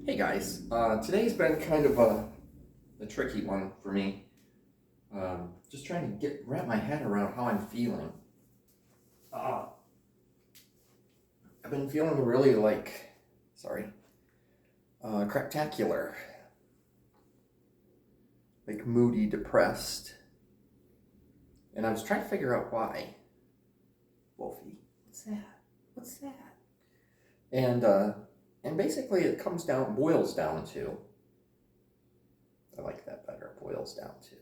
Hey guys, today's been kind of a tricky one for me. Just trying to wrap my head around how I'm feeling. Uh, I've been feeling really craptacular, like moody, depressed, and I was trying to figure out why. Wulfie, what's that? What's that? And basically it boils down to. I like that better. Boils down to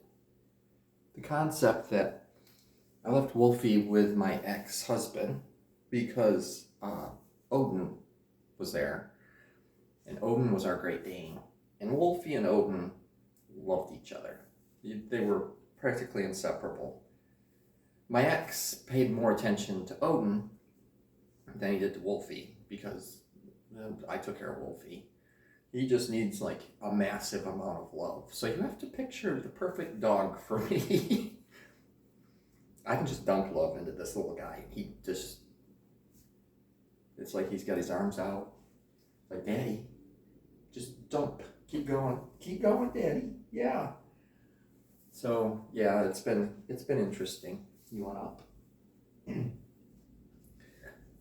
the concept that I left Wulfie with my ex-husband because Odin was there, and Odin was our Great Dane, and Wulfie and Odin loved each other. They were practically inseparable. My ex paid more attention to Odin than he did to Wulfie because I took care of Wulfie. He just needs like a massive amount of love. So you have to picture the perfect dog for me. I can just dump love into this little guy. It's like he's got his arms out. Like, Daddy, just dump. Keep going, Daddy. Yeah. So yeah, it's been interesting. You want up?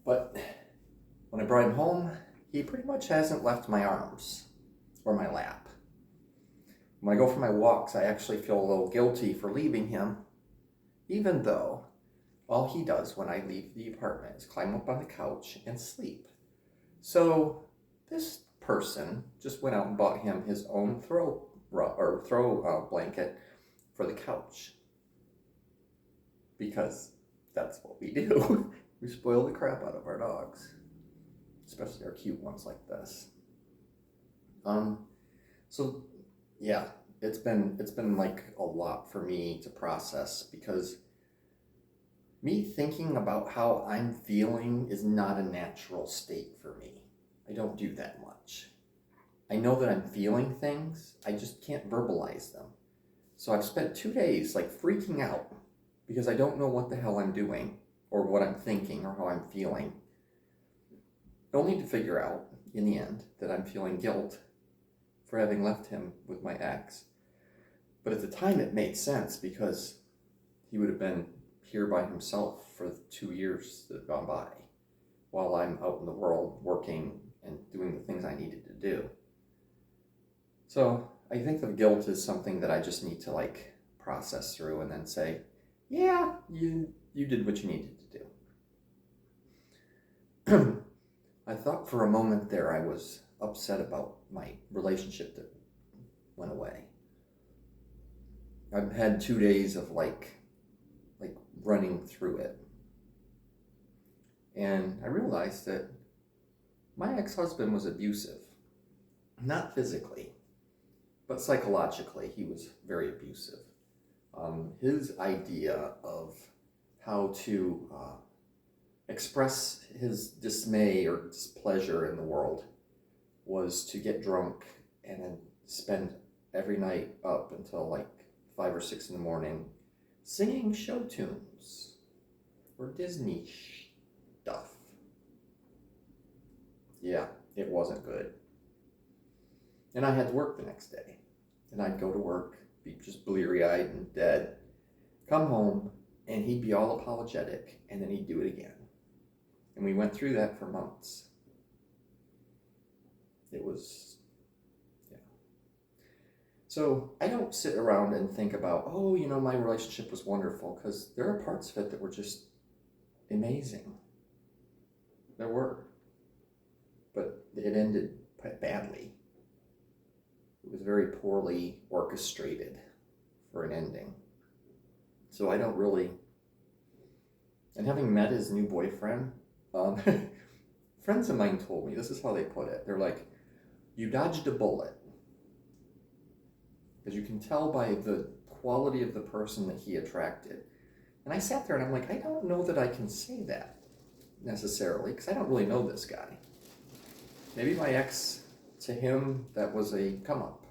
But when I brought him home, he pretty much hasn't left my arms or my lap. When I go for my walks, I actually feel a little guilty for leaving him, even though all he does when I leave the apartment is climb up on the couch and sleep. So this person just went out and bought him his own throw blanket for the couch, because that's what we do. We spoil the crap out of our dogs, especially our cute ones like this. So yeah, it's been like a lot for me to process, because me thinking about how I'm feeling is not a natural state for me. I don't do that much. I know that I'm feeling things, I just can't verbalize them. So I've spent 2 days like freaking out because I don't know what the hell I'm doing or what I'm thinking or how I'm feeling. Only to figure out in the end that I'm feeling guilt for having left him with my ex. But at the time it made sense, because he would have been here by himself for the 2 years that have gone by while I'm out in the world working and doing the things I needed to do. So I think the guilt is something that I just need to like process through and then say, yeah, you did what you needed to do. I thought for a moment there I was upset about my relationship that went away. I've had 2 days of like running through it. And I realized that my ex-husband was abusive. Not physically, but psychologically he was very abusive. His idea of how to express his dismay or displeasure in the world was to get drunk and then spend every night up until like 5 or 6 in the morning singing show tunes or Disney stuff. Yeah, it wasn't good. And I had to work the next day. And I'd go to work, be just bleary-eyed and dead, come home, and he'd be all apologetic, and then he'd do it again. And we went through that for months. It was, yeah. So I don't sit around and think about, oh, my relationship was wonderful, because there are parts of it that were just amazing. There were. But it ended badly. It was very poorly orchestrated for an ending. So I don't really, and having met his new boyfriend, friends of mine told me, this is how they put it. They're like, you dodged a bullet. Because you can tell by the quality of the person that he attracted. And I sat there and I'm like, I don't know that I can say that necessarily, because I don't really know this guy. Maybe my ex, to him, that was a come up.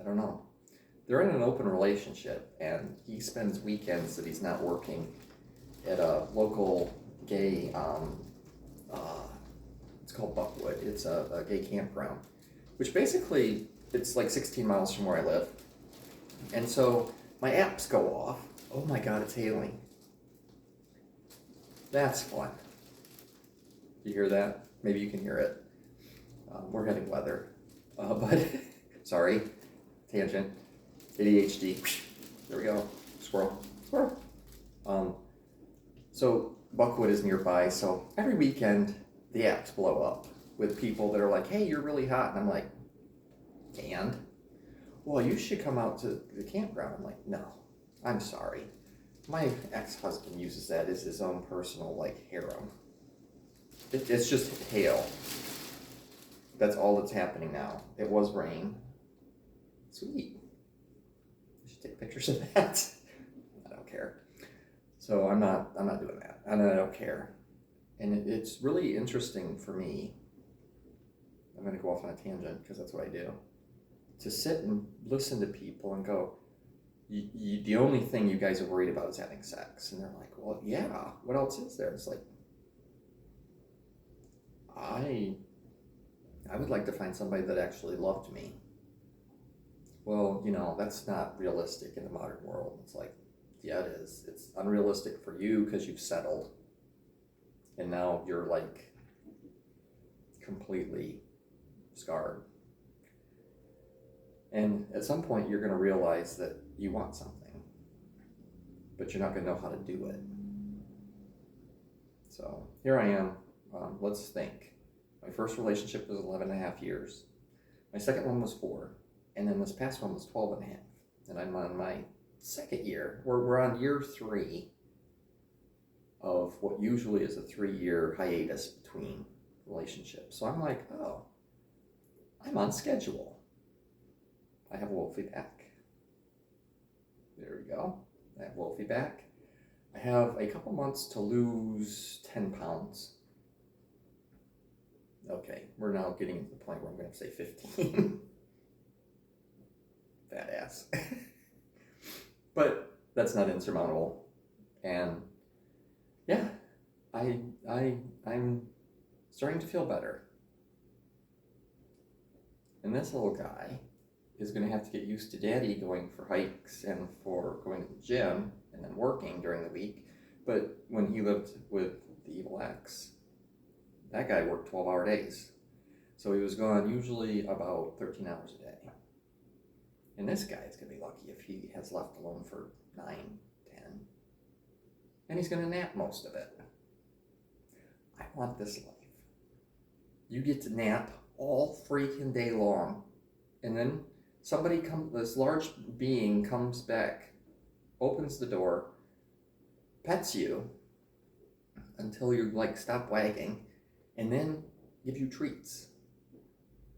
I don't know. They're in an open relationship, and he spends weekends that he's not working at a local gay, it's called Buckwood. It's a gay campground. which basically it's like 16 miles from where I live. And so my apps go off. Oh my God, it's hailing. That's fun. You hear that? Maybe you can hear it. We're having weather. But, sorry, tangent, ADHD. There we go. Squirrel. So Buckwood is nearby, so every weekend the apps blow up with people that are like, hey, you're really hot. And I'm like, and? Well, you should come out to the campground. I'm like, no, I'm sorry. My ex-husband uses that as his own personal, like, harem. It's just hail. That's all that's happening now. It was rain. Sweet. I should take pictures of that. I don't care. So I'm not doing that. And I don't care. And it's really interesting for me. I'm going to go off on a tangent because that's what I do. To sit and listen to people and go, the only thing you guys are worried about is having sex. And they're like, well, yeah, what else is there? It's like, I would like to find somebody that actually loved me. Well, you know, that's not realistic in the modern world. It's like, yeah, it is. It's unrealistic for you because you've settled. And now you're like completely scarred. And at some point you're going to realize that you want something, but you're not going to know how to do it. So here I am. Let's think. My first relationship was 11 and a half years. My second one was 4. And then this past one was 12 and a half. And I'm on my second year. We're on year 3 of what usually is a 3-year hiatus between relationships. So I'm like, oh, I'm on schedule. I have Wulfie back. There we go. I have Wulfie back. I have a couple months to lose 10 pounds. Okay, we're now getting to the point where I'm going to say 15. Fat ass. But that's not insurmountable. And yeah, I'm starting to feel better. And this little guy is going to have to get used to daddy going for hikes and for going to the gym and then working during the week. But when he lived with the evil ex, that guy worked 12-hour days. So he was gone usually about 13 hours a day. And this guy is going to be lucky if he has left alone for 9, 10. And he's going to nap most of it. I want this life. You get to nap all freaking day long. And then this large being comes back, opens the door, pets you until you like stop wagging, and then give you treats.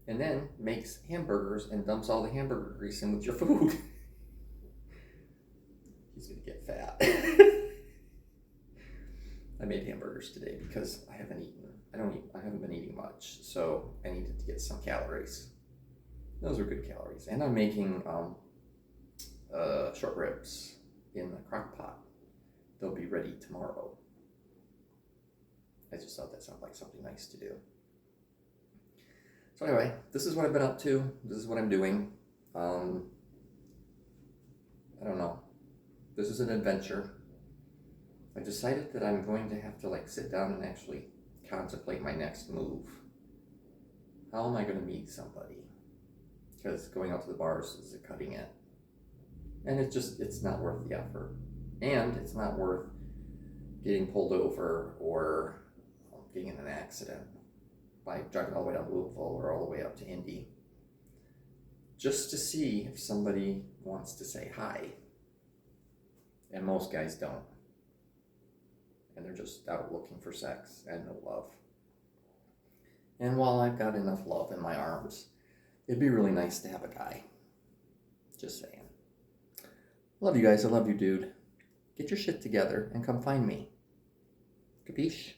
And then makes hamburgers and dumps all the hamburger grease in with your food. He's gonna get fat. I made hamburgers today because I haven't been eating much, so I needed to get some calories. Those are good calories. And I'm making short ribs in the crock pot. They'll be ready tomorrow. I just thought that sounded like something nice to do. So anyway, this is what I've been up to. This is what I'm doing. I don't know. This is an adventure. I decided that I'm going to have to like sit down and actually contemplate my next move. How am I going to meet somebody? Because going out to the bars is cutting it. And it's not worth the effort. And it's not worth getting pulled over or getting in an accident by driving all the way down to Louisville or all the way up to Indy. Just to see if somebody wants to say hi. And most guys don't. And they're just out looking for sex and no love. And while I've got enough love in my arms, it'd be really nice to have a guy. Just saying. Love you guys. I love you, dude. Get your shit together and come find me. Capiche?